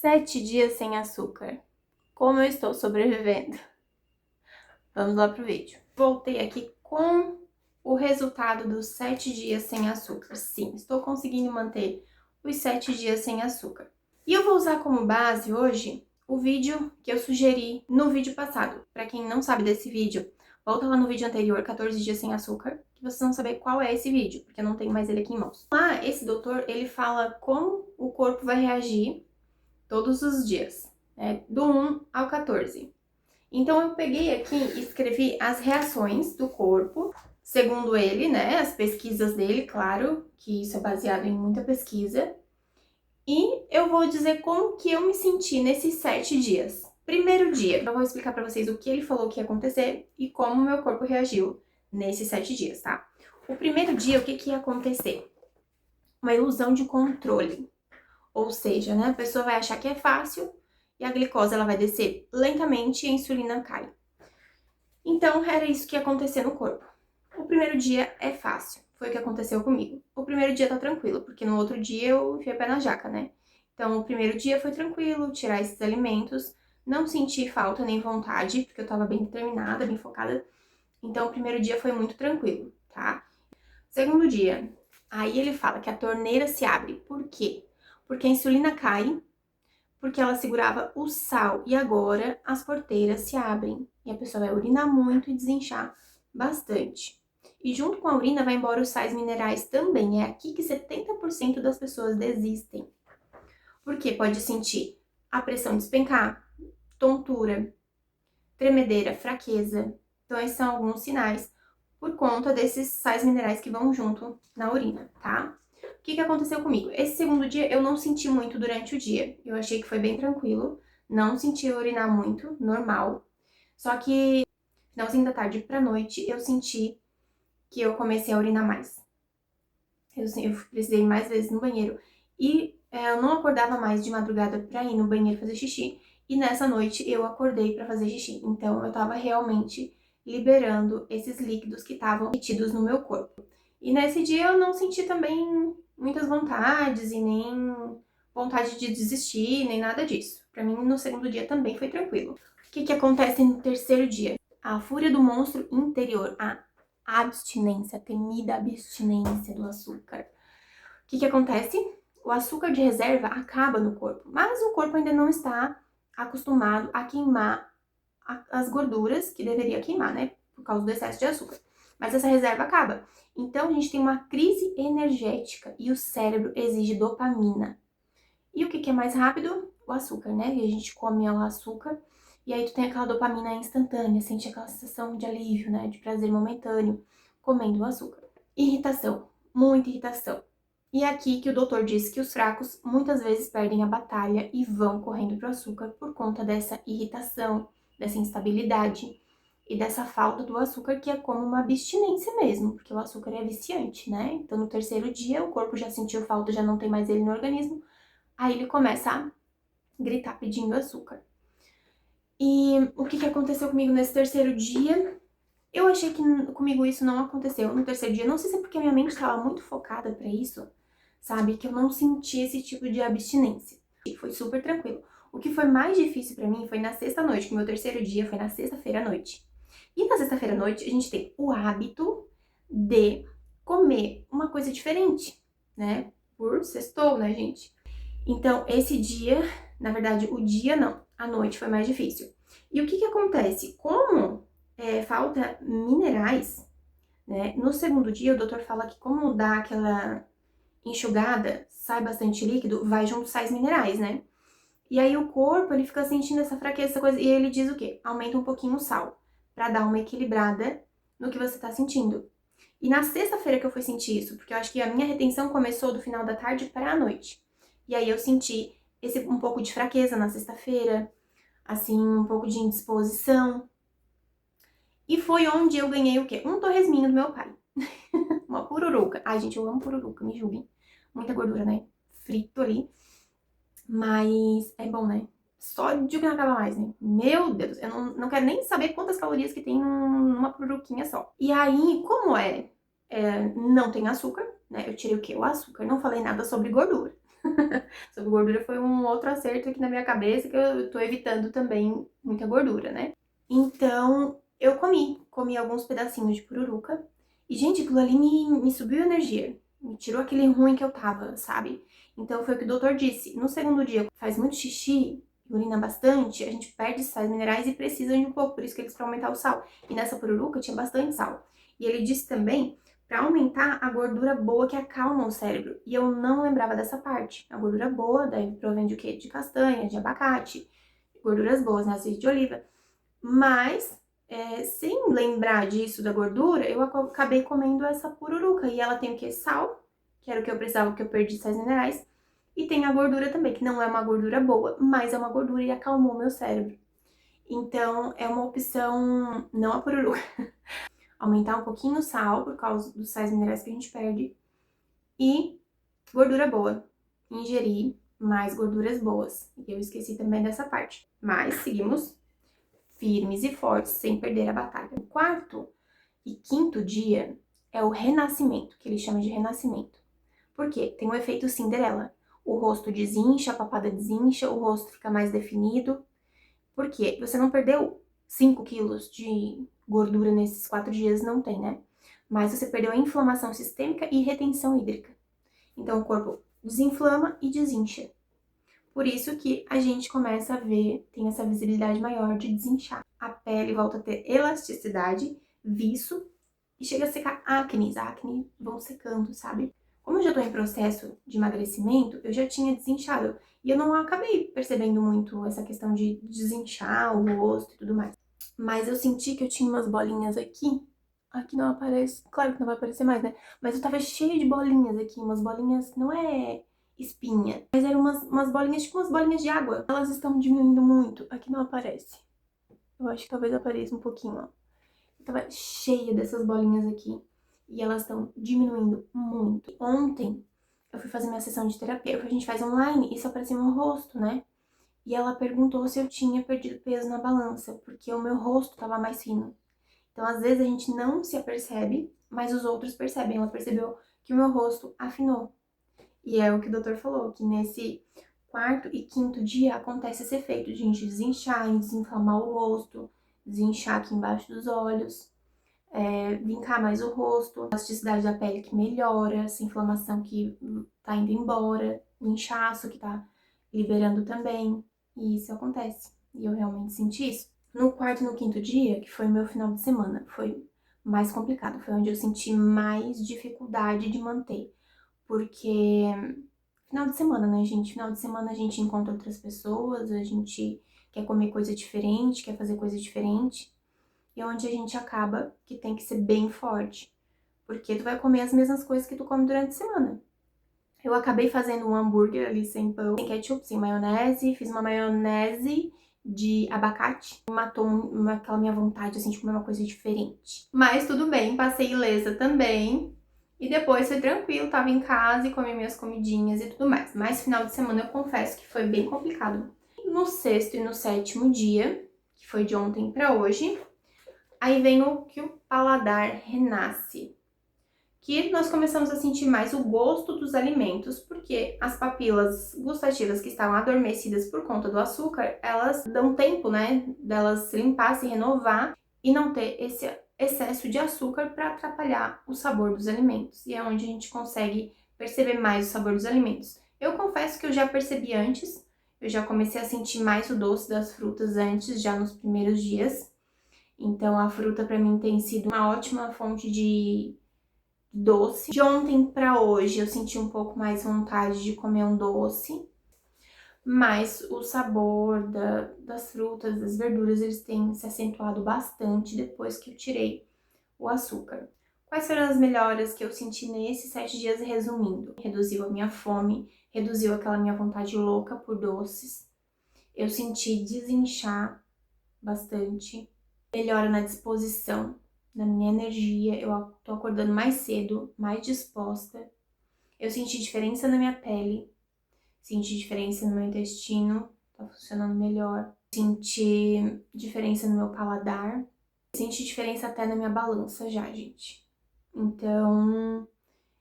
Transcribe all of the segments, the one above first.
7 dias sem açúcar. Como eu estou sobrevivendo? Vamos lá pro vídeo. Voltei aqui com o resultado dos 7 dias sem açúcar. Sim, estou conseguindo manter os 7 dias sem açúcar. E eu vou usar como base hoje o vídeo que eu sugeri no vídeo passado. Para quem não sabe desse vídeo, volta lá no vídeo anterior, 14 dias sem açúcar, que vocês vão saber qual é esse vídeo, porque eu não tenho mais ele aqui em mãos. Lá, esse doutor, ele fala como o corpo vai reagir todos os dias, né? Do 1 ao 14. Então, eu peguei aqui e escrevi as reações do corpo, segundo ele, né? As pesquisas dele, claro, que isso é baseado em muita pesquisa. E eu vou dizer como que eu me senti nesses 7 dias. Primeiro dia, eu vou explicar pra vocês o que ele falou que ia acontecer e como o meu corpo reagiu nesses 7 dias, tá? O primeiro dia, o que que ia acontecer? Uma ilusão de controle. Ou seja, né, a pessoa vai achar que é fácil e a glicose ela vai descer lentamente e a insulina cai. Então, era isso que ia acontecer no corpo. O primeiro dia é fácil, foi o que aconteceu comigo. O primeiro dia tá tranquilo, porque no outro dia eu enfiei o pé na jaca, né? Então, o primeiro dia foi tranquilo, tirar esses alimentos, não senti falta nem vontade, porque eu tava bem determinada, bem focada. Então, o primeiro dia foi muito tranquilo, tá? Segundo dia, aí ele fala que a torneira se abre. Por quê? Porque a insulina cai, porque ela segurava o sal e agora as porteiras se abrem e a pessoa vai urinar muito e desinchar bastante. E junto com a urina vai embora os sais minerais também. É aqui que 70% das pessoas desistem. Porque pode sentir a pressão despencar, tontura, tremedeira, fraqueza. Então esses são alguns sinais por conta desses sais minerais que vão junto na urina, tá? O que aconteceu comigo? Esse segundo dia eu não senti muito durante o dia. Eu achei que foi bem tranquilo. Não senti urinar muito, normal. Só que finalzinho da tarde pra noite eu senti que eu comecei a urinar mais. Eu precisei mais vezes no banheiro. E eu não acordava mais de madrugada pra ir no banheiro fazer xixi. E nessa noite eu acordei pra fazer xixi. Então eu tava realmente liberando esses líquidos que estavam retidos no meu corpo. E nesse dia eu não senti também muitas vontades e nem vontade de desistir, nem nada disso. Pra mim, no segundo dia também foi tranquilo. O que acontece no terceiro dia? A fúria do monstro interior, a abstinência, a temida abstinência do açúcar. O que acontece? O açúcar de reserva acaba no corpo, mas o corpo ainda não está acostumado a queimar as gorduras que deveria queimar, né? Por causa do excesso de açúcar. Mas essa reserva acaba. Então, a gente tem uma crise energética e o cérebro exige dopamina. E o que é mais rápido? O açúcar, né? E a gente come o açúcar e aí tu tem aquela dopamina instantânea, sente aquela sensação de alívio, né? De prazer momentâneo comendo o açúcar. Irritação, muita irritação. E é aqui que o doutor diz que os fracos muitas vezes perdem a batalha e vão correndo pro açúcar por conta dessa irritação, dessa instabilidade e dessa falta do açúcar, que é como uma abstinência mesmo, porque o açúcar é viciante, né? Então, no terceiro dia, o corpo já sentiu falta, já não tem mais ele no organismo, aí ele começa a gritar pedindo açúcar. E o que aconteceu comigo nesse terceiro dia? Eu achei que comigo isso não aconteceu no terceiro dia, não sei se é porque a minha mente estava muito focada pra isso, sabe? Que eu não senti esse tipo de abstinência. E foi super tranquilo. O que foi mais difícil pra mim foi na sexta-noite, que o meu terceiro dia foi na sexta-feira à noite. E na sexta-feira à noite, a gente tem o hábito de comer uma coisa diferente, né? Por sextou, né, gente? Então, esse dia, na verdade, o dia não, a noite foi mais difícil. E o que acontece? Como falta minerais, né? No segundo dia, o doutor fala que como dá aquela enxugada, sai bastante líquido, vai junto sais minerais, né? E aí o corpo, ele fica sentindo essa fraqueza, essa coisa, e ele diz o quê? Aumenta um pouquinho o sal, pra dar uma equilibrada no que você tá sentindo. E na sexta-feira que eu fui sentir isso, porque eu acho que a minha retenção começou do final da tarde pra noite. E aí eu senti um pouco de fraqueza na sexta-feira, assim, um pouco de indisposição. E foi onde eu ganhei o quê? Um torresminho do meu pai. Uma pururuca. Ai, gente, eu amo pururuca, me julguem. Muita gordura, né? Frito ali. Mas é bom, né? Sódio que não acaba mais, né? Meu Deus, eu não quero nem saber quantas calorias que tem numa pururuquinha só. E aí, como não tem açúcar, né? Eu tirei o quê? O açúcar. Não falei nada sobre gordura. Sobre gordura foi um outro acerto aqui na minha cabeça, que eu tô evitando também muita gordura, né? Então, eu comi alguns pedacinhos de pururuca. E, gente, aquilo ali me subiu a energia. Me tirou aquele ruim que eu tava, sabe? Então, foi o que o doutor disse. No segundo dia, faz muito xixi, urina bastante, a gente perde sais minerais e precisa de um pouco. Por isso que eles para aumentar o sal. E nessa pururuca tinha bastante sal. E ele disse também para aumentar a gordura boa que acalma o cérebro. E eu não lembrava dessa parte. A gordura boa daí provém de quê? De castanha, de abacate, gorduras boas, né? Azeite de oliva. Mas, sem lembrar disso da gordura, eu acabei comendo essa pururuca. E ela tem o quê? Sal, que era o que eu precisava, que eu perdi sais minerais. E tem a gordura também, que não é uma gordura boa, mas é uma gordura e acalmou meu cérebro. Então, é uma opção, não a pururuca. Aumentar um pouquinho o sal, por causa dos sais minerais que a gente perde. E gordura boa. Ingerir mais gorduras boas. E eu esqueci também dessa parte. Mas, seguimos firmes e fortes, sem perder a batalha. O quarto e quinto dia é o renascimento, que ele chama de renascimento. Por quê? Tem o efeito Cinderela. O rosto desincha, a papada desincha, o rosto fica mais definido. Por quê? Você não perdeu 5 quilos de gordura nesses 4 dias, não tem, né? Mas você perdeu a inflamação sistêmica e retenção hídrica. Então o corpo desinflama e desincha. Por isso que a gente começa a ver, tem essa visibilidade maior de desinchar. A pele volta a ter elasticidade, viço e chega a secar acne. As acne vão secando, sabe? Como eu já tô em processo de emagrecimento, eu já tinha desinchado. E eu não acabei percebendo muito essa questão de desinchar o rosto e tudo mais. Mas eu senti que eu tinha umas bolinhas aqui. Aqui não aparece, claro que não vai aparecer mais, né? Mas eu tava cheio de bolinhas aqui, umas bolinhas, não é espinha, mas eram umas bolinhas, tipo umas bolinhas de água. Elas estão diminuindo muito. Aqui não aparece. Eu acho que talvez apareça um pouquinho, ó. Eu tava cheia dessas bolinhas aqui. E elas estão diminuindo muito. Ontem, eu fui fazer minha sessão de terapia. A gente faz online e só aparecia meu rosto, né? E ela perguntou se eu tinha perdido peso na balança, porque o meu rosto tava mais fino. Então, às vezes, a gente não se apercebe, mas os outros percebem. Ela percebeu que o meu rosto afinou. E é o que o doutor falou, que nesse quarto e quinto dia acontece esse efeito de a gente desinchar, desinflamar o rosto, desinchar aqui embaixo dos olhos, vincar mais o rosto, a elasticidade da pele que melhora, essa inflamação que tá indo embora, o inchaço que tá liberando também. E isso acontece. E eu realmente senti isso. No quarto e no quinto dia, que foi meu final de semana, foi mais complicado. Foi onde eu senti mais dificuldade de manter. Porque final de semana, né, gente? Final de semana a gente encontra outras pessoas, a gente quer comer coisa diferente, quer fazer coisa diferente. E é onde a gente acaba que tem que ser bem forte. Porque tu vai comer as mesmas coisas que tu come durante a semana. Eu acabei fazendo um hambúrguer ali sem pão, sem ketchup, sem maionese. Fiz uma maionese de abacate. Matou aquela minha vontade, assim, de comer uma coisa diferente. Mas tudo bem, passei ilesa também. E depois foi tranquilo, tava em casa e comi minhas comidinhas e tudo mais. Mas final de semana eu confesso que foi bem complicado. No sexto e no sétimo dia, que foi de ontem pra hoje, aí vem o que o paladar renasce. Que nós começamos a sentir mais o gosto dos alimentos, porque as papilas gustativas que estavam adormecidas por conta do açúcar, elas dão tempo, né, delas se limpar, se renovar e não ter esse excesso de açúcar para atrapalhar o sabor dos alimentos. E é onde a gente consegue perceber mais o sabor dos alimentos. Eu confesso que eu já percebi antes, eu já comecei a sentir mais o doce das frutas antes, já nos primeiros dias. Então a fruta para mim tem sido uma ótima fonte de doce. De ontem pra hoje eu senti um pouco mais vontade de comer um doce, mas o sabor das frutas, das verduras, eles têm se acentuado bastante depois que eu tirei o açúcar. Quais foram as melhoras que eu senti nesses 7 dias, resumindo? Reduziu a minha fome, reduziu aquela minha vontade louca por doces. Eu senti desinchar bastante, melhora na disposição, na minha energia, eu tô acordando mais cedo, mais disposta. Eu senti diferença na minha pele, senti diferença no meu intestino, tá funcionando melhor. Senti diferença no meu paladar, senti diferença até na minha balança já, gente. Então,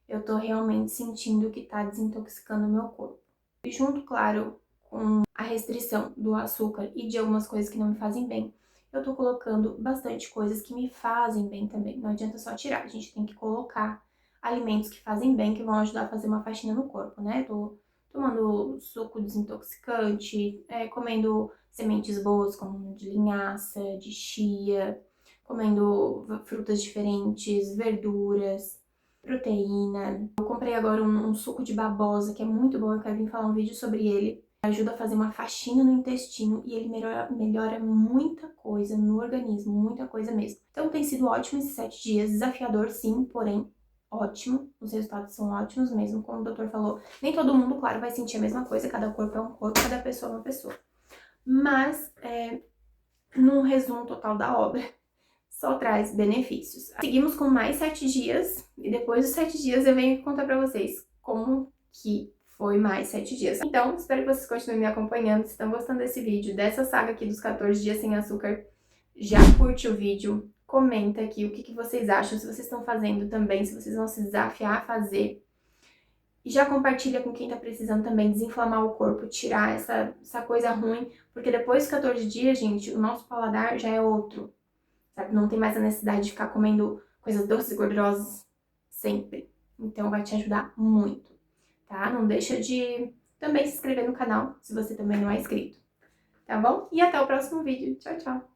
eu tô realmente sentindo que tá desintoxicando o meu corpo. E junto, claro, com a restrição do açúcar e de algumas coisas que não me fazem bem, eu tô colocando bastante coisas que me fazem bem também. Não adianta só tirar, a gente tem que colocar alimentos que fazem bem, que vão ajudar a fazer uma faxina no corpo, né? Tô tomando suco desintoxicante, comendo sementes boas, como de linhaça, de chia, comendo frutas diferentes, verduras, proteína. Eu comprei agora um suco de babosa, que é muito bom, eu quero vir falar um vídeo sobre ele. Ajuda a fazer uma faxina no intestino e ele melhora muita coisa no organismo, muita coisa mesmo. Então tem sido ótimo esses 7 dias, desafiador sim, porém ótimo. Os resultados são ótimos mesmo, como o doutor falou. Nem todo mundo, claro, vai sentir a mesma coisa, cada corpo é um corpo, cada pessoa é uma pessoa. Mas, num resumo total da obra, só traz benefícios. Seguimos com mais 7 dias e depois dos 7 dias eu venho contar pra vocês como que foi mais 7 dias. Então, espero que vocês continuem me acompanhando. Se estão gostando desse vídeo, dessa saga aqui dos 14 dias sem açúcar, já curte o vídeo, comenta aqui o que vocês acham, se vocês estão fazendo também, se vocês vão se desafiar a fazer. E já compartilha com quem tá precisando também desinflamar o corpo, tirar essa coisa ruim, porque depois dos 14 dias, gente, o nosso paladar já é outro, sabe? Não tem mais a necessidade de ficar comendo coisas doces e gordurosas sempre. Então vai te ajudar muito, tá? Não deixa de também se inscrever no canal, se você também não é inscrito, tá bom? E até o próximo vídeo. Tchau, tchau!